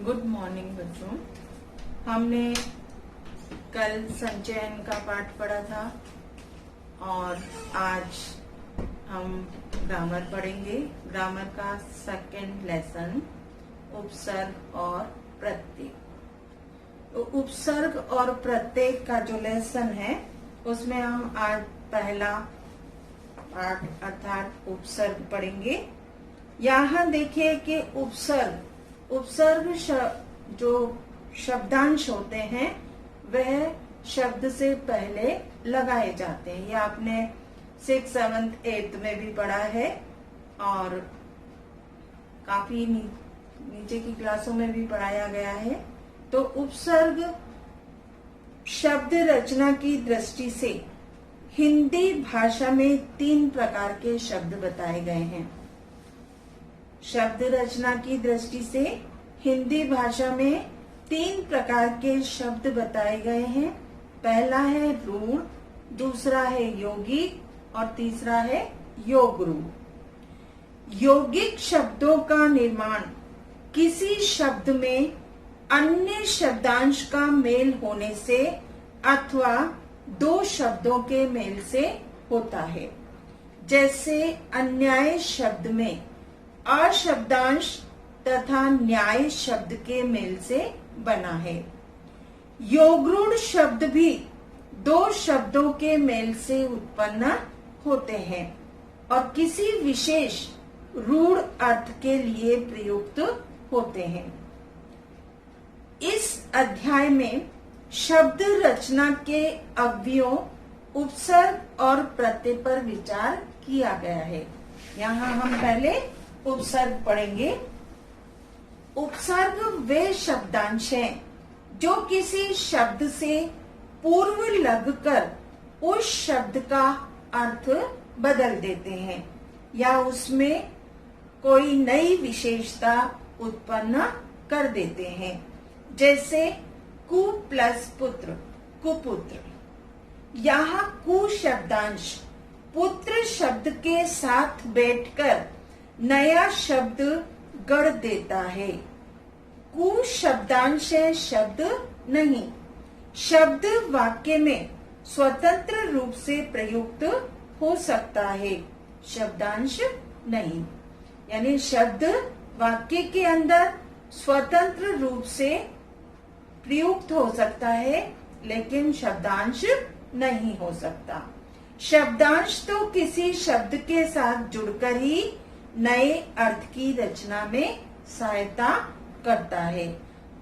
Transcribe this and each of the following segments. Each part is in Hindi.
गुड मॉर्निंग बच्चों। हमने कल संचयन का पाठ पढ़ा था और आज हम ग्रामर पढ़ेंगे। ग्रामर का सेकंड लेसन उपसर्ग और प्रत्यय। तो उपसर्ग और प्रत्यय का जो लेसन है उसमें हम आज पहला पाठ अर्थात उपसर्ग पढ़ेंगे। यहाँ देखिए कि उपसर्ग जो शब्दांश होते हैं वह शब्द से पहले लगाए जाते हैं। यह आपने 6th, 7th, 8th में भी पढ़ा है और काफी नीचे की क्लासों में भी पढ़ाया गया है। तो उपसर्ग शब्द रचना की दृष्टि से हिंदी भाषा में 3 प्रकार के शब्द बताए गए हैं। शब्द रचना की दृष्टि से हिंदी भाषा में 3 प्रकार के शब्द बताए गए हैं। पहला है रूढ़, दूसरा है यौगिक और तीसरा है योगरूढ़। यौगिक शब्दों का निर्माण किसी शब्द में अन्य शब्दांश का मेल होने से अथवा 2 शब्दों के मेल से होता है। जैसे अन्याय शब्द में अशब्दांश तथा न्याय शब्द के मेल से बना है। योगरूढ़ शब्द भी 2 शब्दों के मेल से उत्पन्न होते हैं और किसी विशेष रूढ़ अर्थ के लिए प्रयुक्त होते हैं। इस अध्याय में शब्द रचना के अवयवों उपसर्ग और प्रत्यय पर विचार किया गया है। यहाँ हम पहले उपसर्ग पढ़ेंगे। उपसर्ग वे शब्दांश हैं जो किसी शब्द से पूर्व लगकर उस शब्द का अर्थ बदल देते हैं या उसमें कोई नई विशेषता उत्पन्न कर देते हैं। जैसे कु प्लस पुत्र, कुपुत्र। यहाँ कु शब्दांश पुत्र शब्द के साथ बैठकर नया शब्द गढ़ देता है। कु शब्दांश है, शब्द नहीं। शब्द वाक्य में स्वतंत्र रूप से प्रयुक्त हो सकता है, शब्दांश नहीं। यानी शब्द वाक्य के अंदर स्वतंत्र रूप से प्रयुक्त हो सकता है लेकिन शब्दांश नहीं हो सकता। शब्दांश तो किसी शब्द के साथ जुड़कर ही नए अर्थ की रचना में सहायता करता है।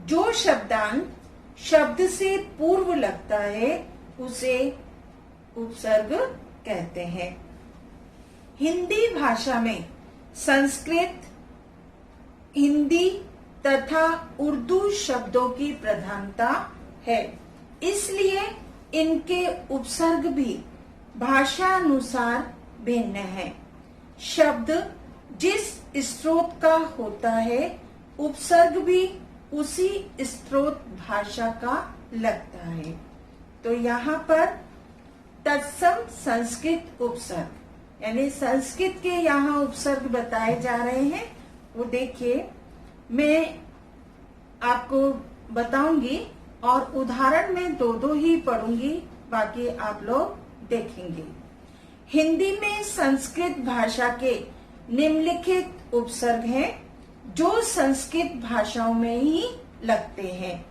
जो शब्दांश शब्द से पूर्व लगता है उसे उपसर्ग कहते हैं। हिंदी भाषा में संस्कृत, हिंदी तथा उर्दू शब्दों की प्रधानता है, इसलिए इनके उपसर्ग भी भाषानुसार भिन्न है। शब्द जिस स्रोत का होता है उपसर्ग भी उसी स्रोत भाषा का लगता है। तो यहाँ पर तत्सम संस्कृत उपसर्ग यानी संस्कृत के यहाँ उपसर्ग बताए जा रहे हैं। वो देखिए, मैं आपको बताऊंगी और उदाहरण में 2 ही पढ़ूंगी, बाकी आप लोग देखेंगे। हिंदी में संस्कृत भाषा के निम्नलिखित उपसर्ग हैं जो संस्कृत भाषाओं में ही लगते हैं।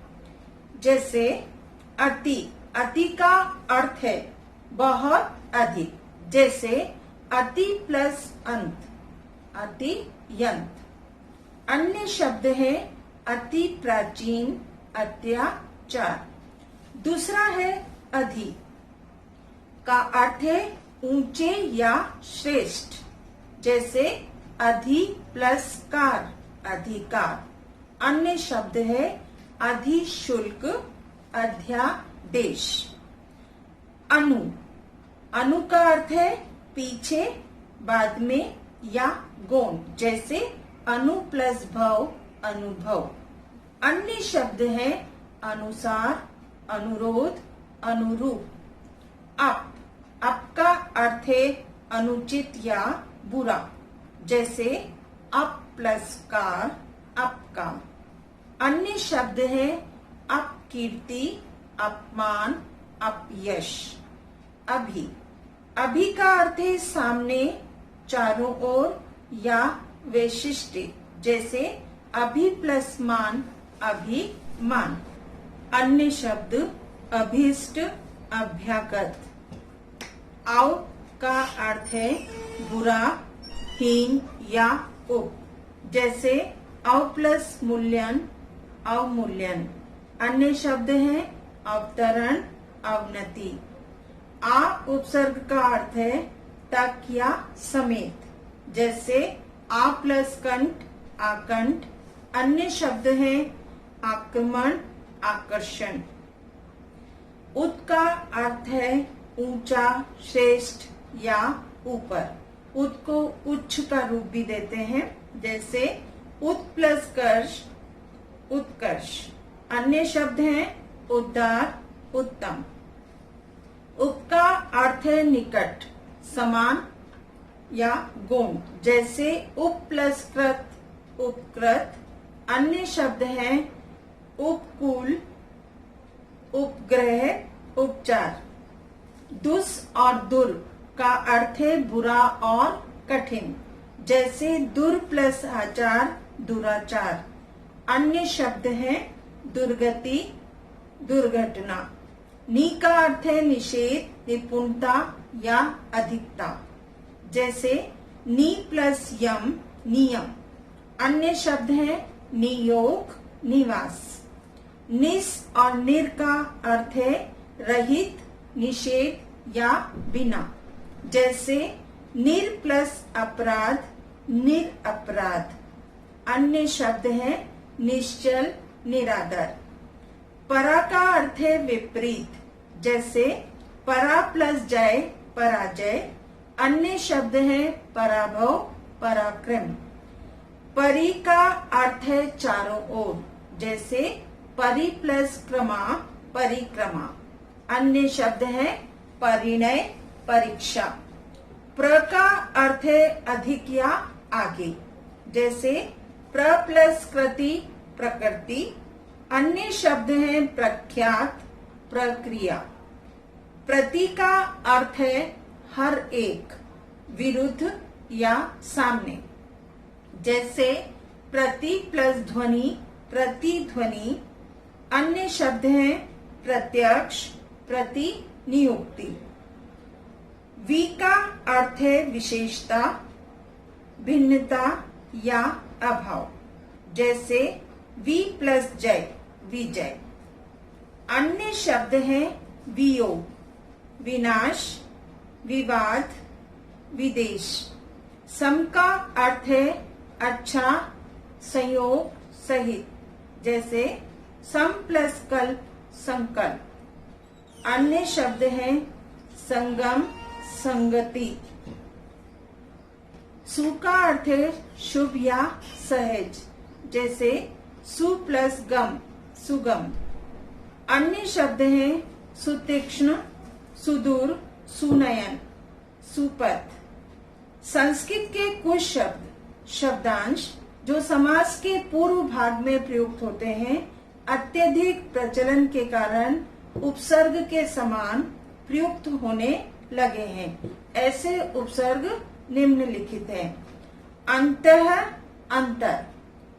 जैसे अति, अति का अर्थ है बहुत अधिक। जैसे अति प्लस अंत, अति यंत। अन्य शब्द है अति प्राचीन, अत्याचार। दूसरा है अधि का अर्थ है ऊंचे या श्रेष्ठ। जैसे अधि प्लस कार, अधिकार। अन्य शब्द है अधिशुल्क, अध्यादेश। अनु, अनु का अर्थ है पीछे, बाद में या गौण। जैसे अनु प्लस भव, अनुभव। अन्य शब्द है अनुसार, अनुरोध, अनुरूप। अप का अर्थ है अनुचित या बुरा। जैसे अप प्लस कार, अपका। अन्य शब्द है अपकीर्ति, अपमान, अपयश। अभी, अभी का अर्थ है सामने, चारों ओर या वैशिष्ट, जैसे अभी प्लस मान, अभिमान। अन्य शब्द अभीष्ट, अभ्यागत। अव का अर्थ है बुरा, हीन या उप, जैसे अव प्लस मूल्यन, अवमूल्यन। अन्य शब्द है अवतरण, अवनति। आ उपसर्ग का अर्थ है तक या समेत, जैसे आ प्लस कंठ, आकंठ। अन्य शब्द है आक्रमण, आकर्षण। उत का अर्थ है ऊंचा, श्रेष्ठ या ऊपर। उत को उच्च का रूप भी देते हैं, जैसे उत प्लस कर्ष, उत्कर्ष। अन्य शब्द हैं उद्धार, उत्तम। उप का अर्थ है निकट, समान या गौण, जैसे उप प्लस कृत, उपकृत। अन्य शब्द हैं उपकूल, उपग्रह, उपचार। दुस और दुर का अर्थ है बुरा और कठिन, जैसे दुर प्लस आचार, दुराचार। अन्य शब्द हैं दुर्गति, दुर्घटना। नी का अर्थ है निषेध, निपुणता या अधिकता, जैसे नी प्लस यम, नियम। अन्य शब्द हैं नियोग, निवास। निस और निर का अर्थ है रहित, निषेध या बिना, जैसे निर प्लस अपराध, निरअपराध। अन्य शब्द है निश्चल, निरादर। परा का अर्थ है विपरीत, जैसे परा प्लस जय, पराजय। अन्य शब्द है पराभव, पराक्रम। परि का अर्थ है चारों ओर, जैसे परि प्लस क्रमा, परिक्रमा। अन्य शब्द है परिणय, परीक्षा। प्र का अर्थ है अधिक या आगे, जैसे प्र प्लस कृति, प्रकृति। अन्य शब्द है प्रख्यात, प्रक्रिया। प्रति का अर्थ है हर एक, विरुद्ध या सामने, जैसे प्रति प्लस ध्वनि, प्रतिध्वनि। अन्य शब्द हैं प्रत्यक्ष, प्रतिनियुक्ति। वि का अर्थ है विशेषता, भिन्नता या अभाव, जैसे वि प्लस जय, विजय। अन्य शब्द हैं वियोग, विनाश, विवाद, विदेश। सम का अर्थ है अच्छा, संयोग, सहित, जैसे सम प्लस कल्प, संकल्प। अन्य शब्द हैं संगम, संगति। सु का अर्थ है शुभ या सहज, जैसे सु प्लस गम, सुगम। अन्य शब्द हैं सुतीक्ष्ण, सुदूर, सुनयन, सुपथ। संस्कृत के कुछ शब्द, शब्दांश जो समास के पूर्व भाग में प्रयुक्त होते हैं, अत्यधिक प्रचलन के कारण उपसर्ग के समान प्रयुक्त होने लगे हैं। ऐसे उपसर्ग निम्नलिखित हैं। अंतः, अंतर,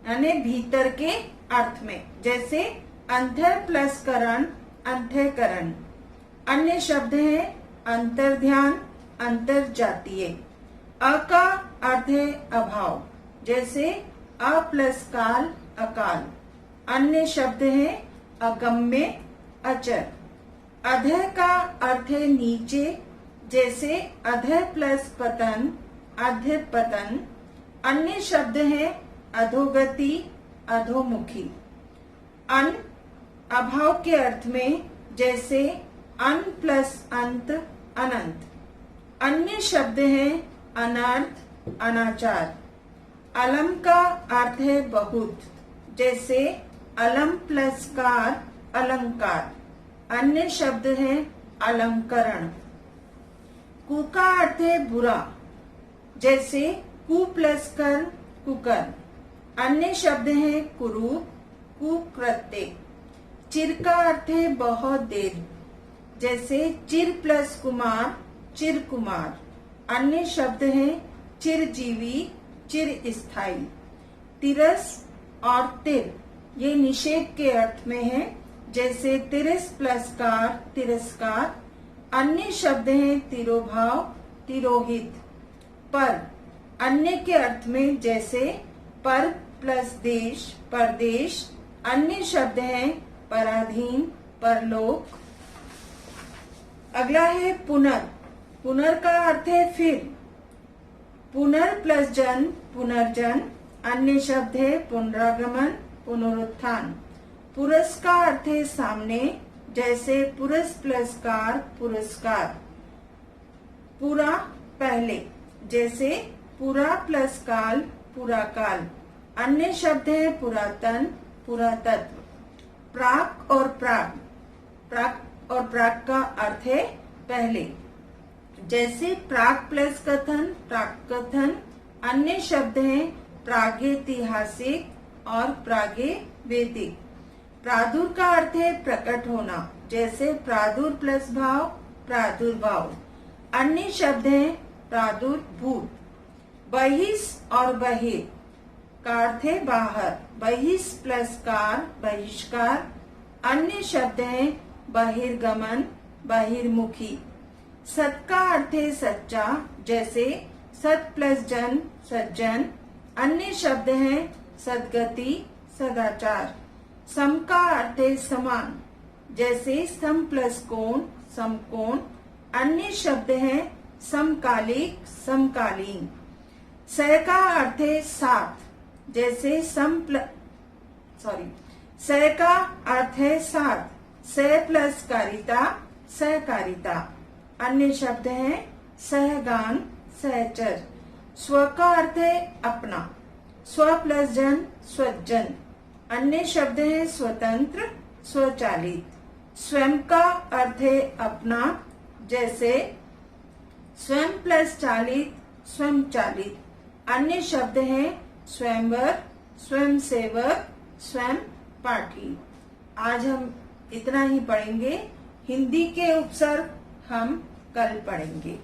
यानी भीतर के अर्थ में, जैसे अंतर प्लस करण, अंतःकरण। अन्य शब्द है अंतर्ध्यान, अंतर्जातीय। अ का अर्थ है अभाव, जैसे अ प्लस काल, अकाल। अन्य शब्द है अगम्य, अचर। अधः का अर्थ है नीचे, जैसे अधः प्लस पतन, अधः पतन। अन्य शब्द है अधोगति, अधोमुखी। अन अभाव के अर्थ में, जैसे अन प्लस अंत, अनंत। अन्य शब्द है अनर्थ, अनाचार। अलम का अर्थ है बहुत, जैसे अलम प्लस कार, अलंकार। अन्य शब्द है अलंकरण। कु का अर्थ है बुरा, जैसे कु प्लस कर, कुकर। अन्य शब्द है कुरूप, कुकृत्य। चिर का अर्थ है बहुत देर, जैसे चिर प्लस कुमार, चिर कुमार। अन्य शब्द हैं चिरजीवी, चिर स्थायी। तिरस और तिर ये निषेध के अर्थ में है, जैसे तिरस प्लस कार, तिरस्कार। अन्य शब्द हैं तिरोभाव, तिरोहित। पर अन्य के अर्थ में, जैसे पर प्लस देश, परदेश। अन्य शब्द हैं पराधीन, परलोक। अगला है पुनर। पुनर का अर्थ है फिर। पुनर प्लस जन, पुनर्जन। अन्य शब्द है पुनरागमन, पुनरुत्थान। पुरस का अर्थ है सामने, जैसे पुरस प्लस कार, पुरस्कार। पूरा पहले, जैसे पूरा प्लस काल, पूरा काल। अन्य शब्द है पुरातन, पुरातत्व। प्राक और प्राग। प्राक और प्राग का अर्थ है पहले, जैसे प्राक प्लस कथन, प्राक कथन। अन्य शब्द हैं प्रागैतिहासिक और प्रागे वैदिक। प्रादुर का अर्थ है प्रकट होना, जैसे प्रादुर प्लस भाव, प्रादुर्भाव। अन्य शब्द हैं प्रादुर्भूत। बहिष और बहिर का अर्थ है बाहर, बहिष प्लस कार, बहिष्कार। अन्य शब्द हैं बहिर्गमन, बहिर्मुखी। सत का अर्थ है सच्चा, जैसे सत प्लस जन, सज्जन। अन्य शब्द हैं सद्गति, सदाचार। सम का अर्थ है समान, जैसे सम प्लस कोण, समकोण। अन्य शब्द हैं समकालिक, समकालीन। स का अर्थ है साथ, जैसे स का अर्थ है साथ, स प्लस कारिता, सहकारिता। अन्य शब्द हैं सहगान, सहचर। स्व का अर्थ है अपना, स्व प्लस जन, स्वजन। अन्य शब्द हैं स्वतंत्र, स्वचालित। स्वयं का अर्थ है अपना, जैसे स्वयं प्लस चालित, स्वयं चालित। अन्य शब्द हैं स्वयंवर, स्वयं सेवक, स्वयं पाठी। आज हम इतना ही पढ़ेंगे। हिंदी के उपसर्ग हम कल पढ़ेंगे।